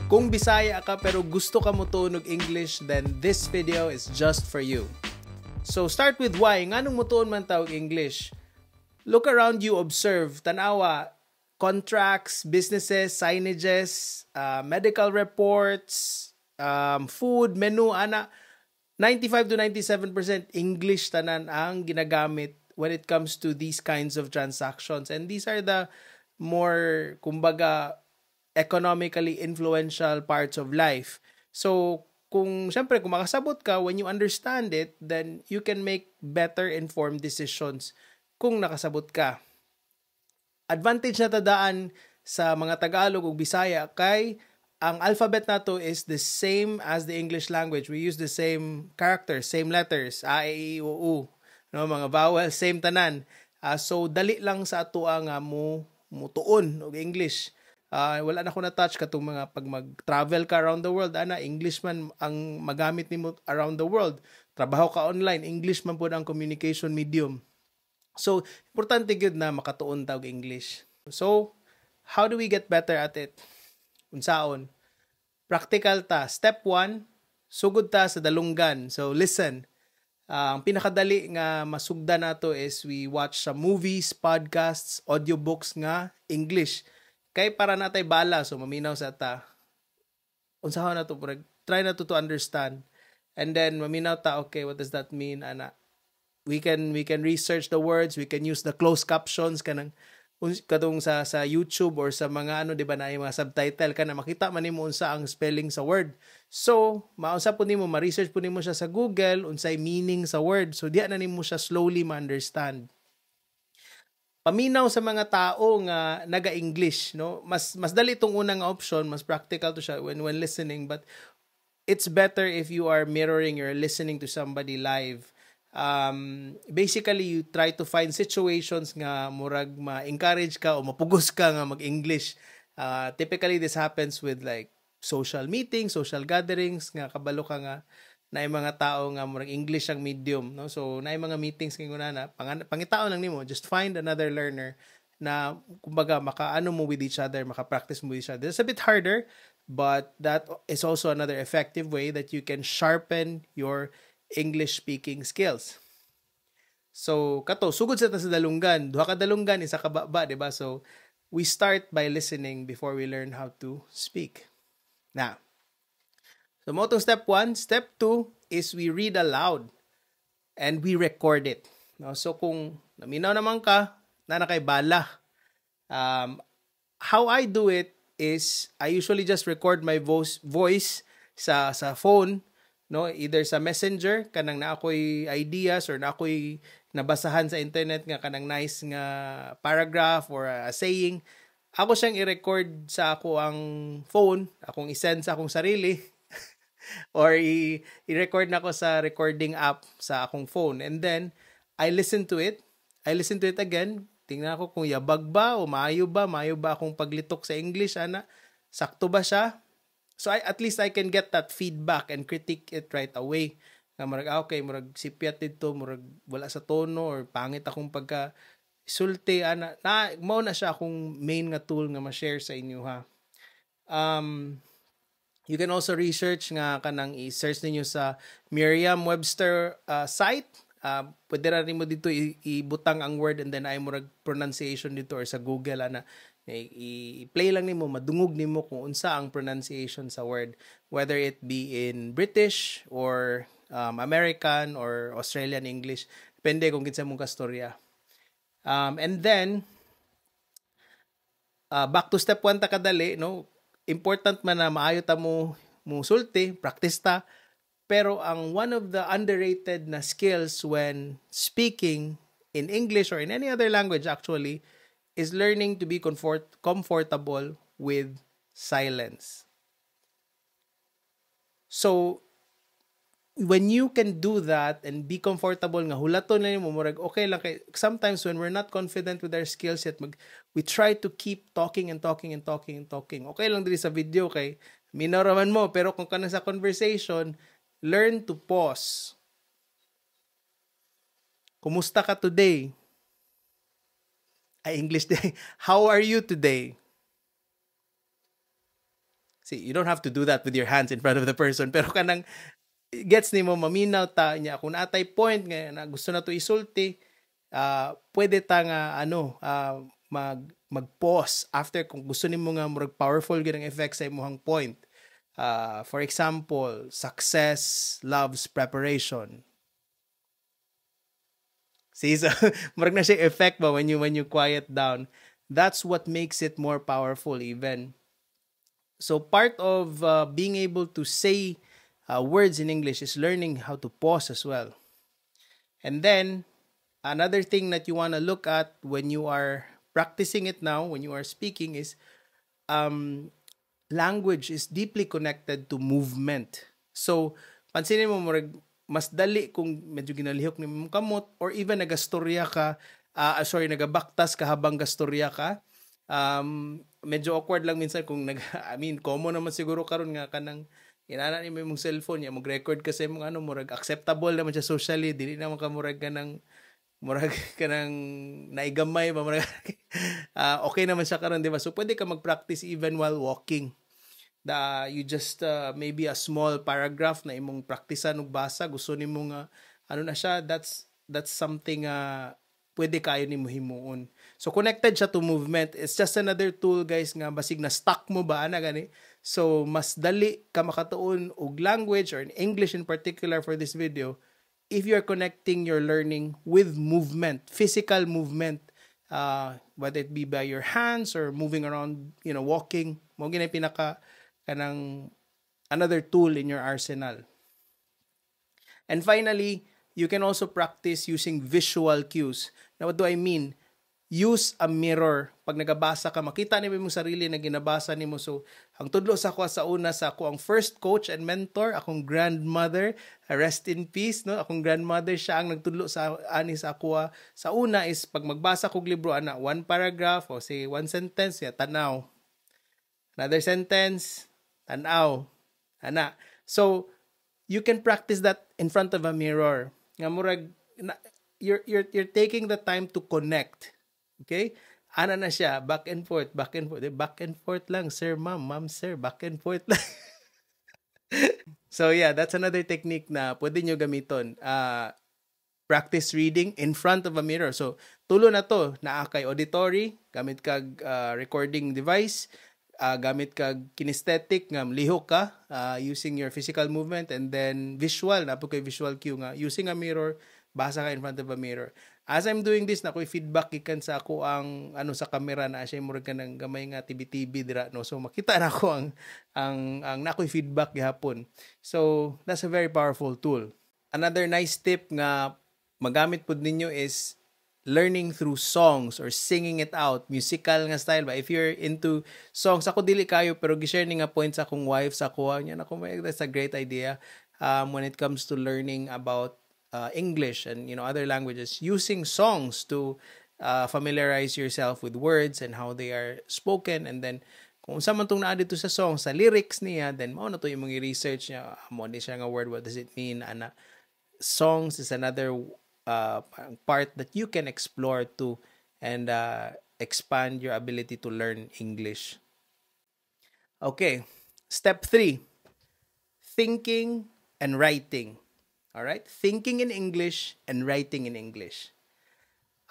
Kung Bisaya ka pero gusto ka mo tunog English, then this video is just for you. So start with why. Nganong mo tuon man tawag English? Look around you, observe, tanawa, contracts, businesses, signages, medical reports, food, menu, ana. 95 to 97% English tanan ang ginagamit when it comes to these kinds of transactions. And these are the more, kumbaga, economically influential parts of life. So, syempre, kung makasabot ka, when you understand it, then you can make better informed decisions kung nakasabot ka. Advantage na tadaan sa mga Tagalog o Bisaya kay ang alphabet nato is the same as the English language. We use the same characters, same letters, a, e, i, o, u. No, mga vowel, same tanan. So, dali lang sa ato ang mutuon og English. Wala na ko na-touch katong mga pag mag-travel ka around the world, English man ang magamit nimo around the world. Trabaho ka online, English man po ang communication medium. So, importante gyud na makatuon ta og English. So, how do we get better at it? Unsaon? Practical ta. Step 1, sugod ta sa dalunggan. So, listen. Ang pinakadali nga masugda nato is we watch some movies, podcasts, audiobooks nga English. Kay para natay bala, so maminaw sa ta. Unsahon na to, try na to understand. And then maminaw ta, okay, what does that mean? Ana, we can research the words, we can use the closed captions katong sa YouTube or sa mga di ba na yung mga subtitle kana makita man nimo unsa ang spelling sa word. So, maunsa po nimo ma-research po nimo siya sa Google unsay meaning sa word. So diya na nimo siya slowly ma-understand. Paminaw sa mga tao nga naga-English, no? Mas dali tong unang option, mas practical to siya when listening, but it's better if you are mirroring or listening to somebody live. Basically, you try to find situations nga murag ma-encourage ka o mapugos ka nga mag-English. Typically, this happens with like social meetings, social gatherings, nga kabalo ka nga na yung mga tao nga murag English ang medium, no? So na yung mga meetings nga na pangitaon lang nimo, just find another learner na kumbaga makaano mo with each other, maka-practice mo with each other. It's a bit harder, but that is also another effective way that you can sharpen your English speaking skills. So kato sugod sa dalunggan, duha ka dalunggan isa ka baba, di ba? So we start by listening before we learn how to speak. Now, so mo tong step 1, step 2 is we read aloud and we record it. No, so kung naminaw naman ka na kay bala. How I do it is I usually just record my voice sa phone, no, either sa Messenger kanang na ako'y ideas or na ako'y nabasahan sa internet nga kanang nice nga paragraph or a saying, ako siyang i-record sa ako ang phone, akong i-send sa akong sarili or i-record na ako sa recording app sa akong phone, and then I listen to it again, tingnan ako kung yabag ba o maayo ba akong paglitok sa English, sakto ba siya. So at least I can get that feedback and critique it right away. Nga murag okay, murag sipyat dito, murag wala sa tono or pangit akong pagka sulti mao na siya akong main nga tool nga ma-share sa inyo, ha. You can also research nga kanang i-search ninyo sa Merriam-Webster site. Pwede ra nimo dito ibutang ang word and then ay murag pronunciation dito, or sa Google i-play lang nimo, madungog nimo kung unsa ang pronunciation sa word, whether it be in British or American or Australian English, depende kung kinsa mong kastorya. And then back to step 1 ta kadali, no? Important man na maayo ta mo sulti, practice ta. Pero ang one of the underrated na skills when speaking in English or in any other language actually is learning to be comfortable with silence. So, when you can do that and be comfortable nga hulaton na mo murag okay lang kay sometimes when we're not confident with our skill set, we try to keep talking. Okay lang diri sa video kay minaraman mo, pero kung kanang sa conversation, learn to pause. Kumusta ka today? English day. How are you today? See, you don't have to do that with your hands in front of the person, pero kanang gets nimo maminaw ta niya kung natay point nga na gusto na to isulti, pwede ta nga mag-pause after kung gusto nimo nga murag powerful gyud ang effect sa imong point. For example, success loves preparation. See, so murag na siya effect ba when you quiet down. That's what makes it more powerful even. So part of being able to say words in English is learning how to pause as well. And then another thing that you want to look at when you are practicing it now, when you are speaking, is language is deeply connected to movement. So pansinin mo mas dali kung medyo ginalihok ni mong kamot or even nagastorya ka, nagabaktas ka habang gastorya ka. Medyo awkward lang minsan kung common naman siguro karon nga kanang inana ni mong cellphone ya mag-record kasi mong murag acceptable naman siya socially, dili naman ka murag kanang naigamay ba murag okay naman siya karon, di ba? So pwede ka mag-practice even while walking. You just maybe a small paragraph na imong praktisan ug basa, gusto nimo nga na siya, that's something pwede kayo nimo himuon. So connected siya to movement. It's just another tool guys nga basig na stuck mo ba ana gani. So mas dali ka makatuon og language or in English in particular for this video if you're connecting your learning with movement, physical movement, whether it be by your hands or moving around, walking. Mo gina pinaka kanang another tool in your arsenal. And finally, you can also practice using visual cues. Now, what do I mean? Use a mirror. Pag nagabasa ka, makita niyo yung sarili na ginabasa nimo. So, ang tudlo sa ako sa una sa ako ang first coach and mentor, akong grandmother, rest in peace, no? Akong grandmother siya ang nagtudlo sa ako. Sa una is pag magbasa kog libro ana, one paragraph o say one sentence, tanaw. Another sentence, tanaw. Ana. So, you can practice that in front of a mirror. Nga murag you're taking the time to connect. Okay? Ana na siya, back and forth. Back and forth lang, sir, ma'am, sir, back and forth lang. So yeah, that's another technique na pwede nyo gamiton. Practice reading in front of a mirror. So, tulo na to, naa kay auditory, gamit kag recording device, gamit kag kinesthetic nga lihok ka using your physical movement, and then visual na po kay visual cue nga using a mirror, basa ka in front of a mirror. As I'm doing this, nakoy feedback ikan sa ako ang sa camera na siya murag kanang gamay nga TV dira, no. So makita na ko ang nakoy feedback gihapon. So that's a very powerful tool. Another nice tip nga magamit pud ninyo is learning through songs or singing it out, musical nga style ba. If you're into songs, ako dili kayo pero gi-share ni nga points akong wife sa kuha niya, that's a great idea when it comes to learning about English and other languages, using songs to familiarize yourself with words and how they are spoken, and then kung sa man tong naa dito sa song, sa lyrics niya, then mao na to yung mga research niya, mo ni siya nga word, what does it mean, ana. Songs is another part that you can explore too and expand your ability to learn English. Okay, step 3, thinking and writing. Alright? Thinking in English and writing in English.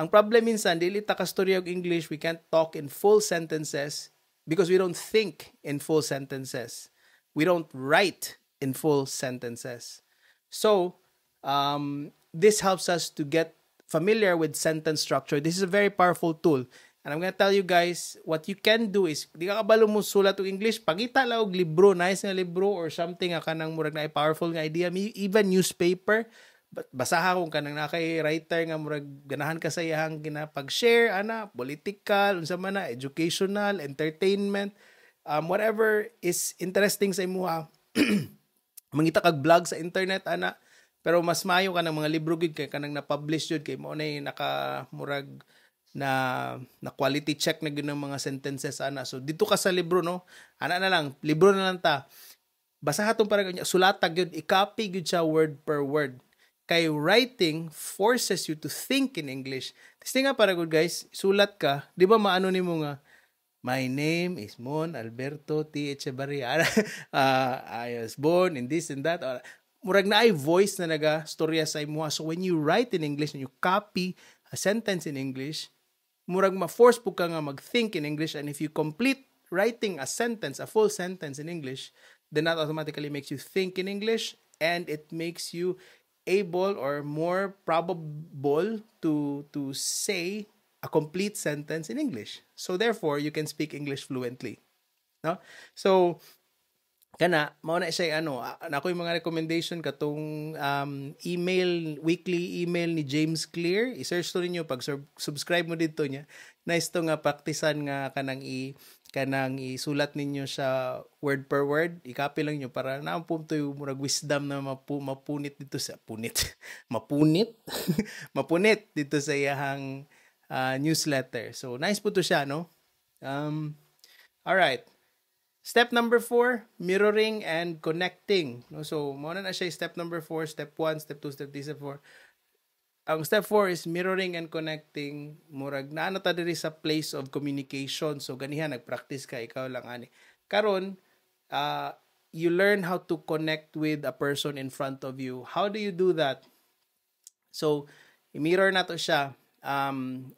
Ang problem minsan, dili ta kastorya og English, we can't talk in full sentences because we don't think in full sentences. We don't write in full sentences. So, this helps us to get familiar with sentence structure. This is a very powerful tool. And I'm gonna tell you guys, what you can do is, di ka kabalo mo sulat og English, pangita lang og libro, nice nga libro, or something nga kanang murag na powerful nga idea, even newspaper, basaha kung kanang nakay writer nga murag ganahan ka sa iyang ginapag-share, political, unsa man na, educational, entertainment, whatever is interesting sa imuha. Mangita kag vlog sa internet, pero mas mayo ka ng mga libro gud kay kanang na-publish jud kay mo na nakamurag na quality check na gyud ng mga sentences So dito ka sa libro, no, na lang libro na lang ta, basaha tong parang sulatag gyud, i-copy gyud siya word per word. Kay writing forces you to think in English. Kasi nga para good guys, sulat ka, di ba maano nimo nga My name is Mon Alberto T. Echevarria. I was born in this and that. Murag na ay voice na naga storya sa imo. So when you write in English and you copy a sentence in English, murag ma-force po ka nga mag-think in English, and if you complete writing a sentence, a full sentence in English, then that automatically makes you think in English, and it makes you able or more probable to say a complete sentence in English. So therefore, you can speak English fluently. No? So kana mao na siya na ako yung mga recommendation katong weekly email ni James Clear. I-search to ninyo pag subscribe mo dito niya. Nice to nga praktisan nga kanang isulat ninyo siya word per word. I-copy lang niyo para na punto yung murag wisdom na mapunit dito sa mapunit mapunit dito sa iyang newsletter. So nice po to siya, no? All right. Step number 4, mirroring and connecting. No? So, muna na siya step number 4, step 1, step 2, step 3, step 4. Ang step 4 is mirroring and connecting. Murag na ta diri sa place of communication. So, ganihan, nag-practice ka, ikaw lang ani. Karon, you learn how to connect with a person in front of you. How do you do that? So, i-mirror na to siya.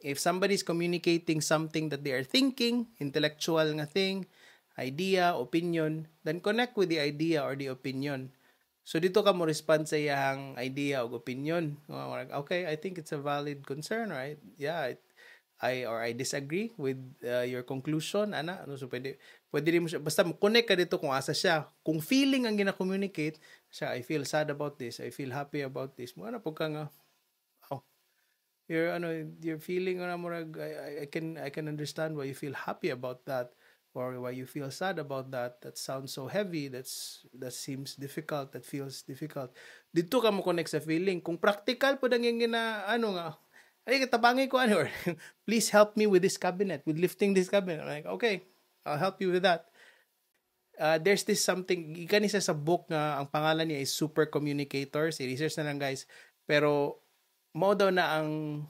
If somebody's communicating something that they are thinking, intellectual nga thing, idea, opinion, then connect with the idea or the opinion. So dito ka mo respond sa iyang idea o opinion. Okay, I think it's a valid concern, right? Yeah, I disagree with your conclusion, ana. So pwede din mo siya, basta mo connect ka dito kung asa siya. Kung feeling ang gina-communicate siya, I feel sad about this, I feel happy about this. Mo na pud ka nga you're feeling I can understand why you feel happy about that. Or why you feel sad about that. That sounds so heavy. That seems difficult. That feels difficult. Dito ka mo connect sa feeling. Kung practical po dang yung ay katabangin ko or please help me with this cabinet, with lifting this cabinet. I'm like, okay, I'll help you with that. There's this something, ikanisa sa book nga ang pangalan niya is Super Communicators. I-research na lang guys. Pero mao daw na ang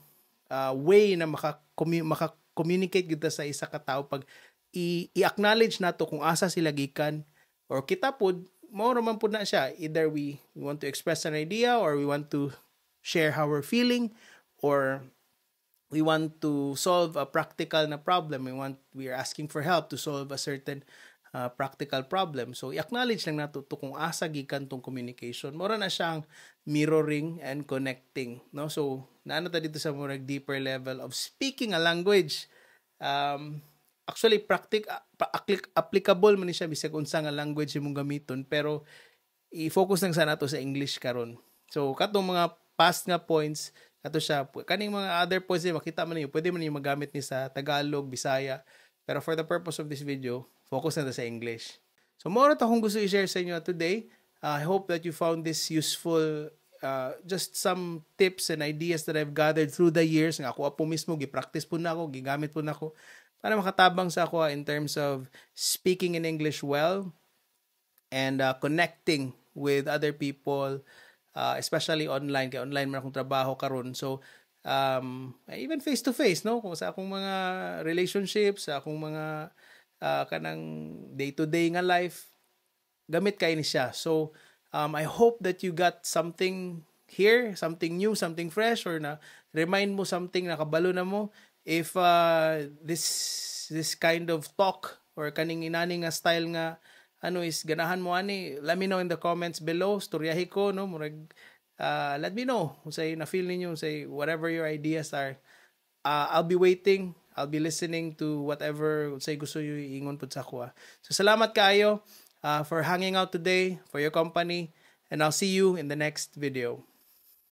way na maka-communicate kita sa isa ka tao pag i-acknowledge nato kung asa sila gikan or kita pod mao raman pod na siya, either we want to express an idea or we want to share how we're feeling or we want to solve a practical na problem, we are asking for help to solve a certain practical problem. So i-acknowledge lang nato to kung asa gikan tong communication. Mora na siyang mirroring and connecting, no? So naano ta dito sa murag deeper level of speaking a language. Actually applicable man ni siya bisag unsa nga language imong gamiton, pero i-focus lang sa nato sa English karon. So katong mga past nga points kato siya, kaning mga other points makita man niyo, pwede man niyo magamit ni sa Tagalog, Bisaya, pero for the purpose of this video, focus na sa English. So mo ra ta akong gusto i-share sa inyo today. I hope that you found this useful. Just some tips and ideas that I've gathered through the years nga ako po mismo gi-practice po na ako, gigamit po na ako para makatabang sa ako in terms of speaking in English well and connecting with other people, especially online. Kaya online man akong trabaho karon. So, even face-to-face, no? Kung sa akong mga relationships, sa akong mga kanang day-to-day nga life, gamit kayo ni siya. So, I hope that you got something here, something new, something fresh, or na remind mo something na kabalo na mo. If this kind of talk or kaning inani nga style nga is ganahan mo ani, let me know in the comments below. Storyahi ko, no, murag let me know say na feel ninyo, say whatever your ideas are. I'll be waiting, I'll be listening to whatever say gusto yo ingon pud sa ako. So salamat kaayo for hanging out today, for your company, and I'll see you in the next video.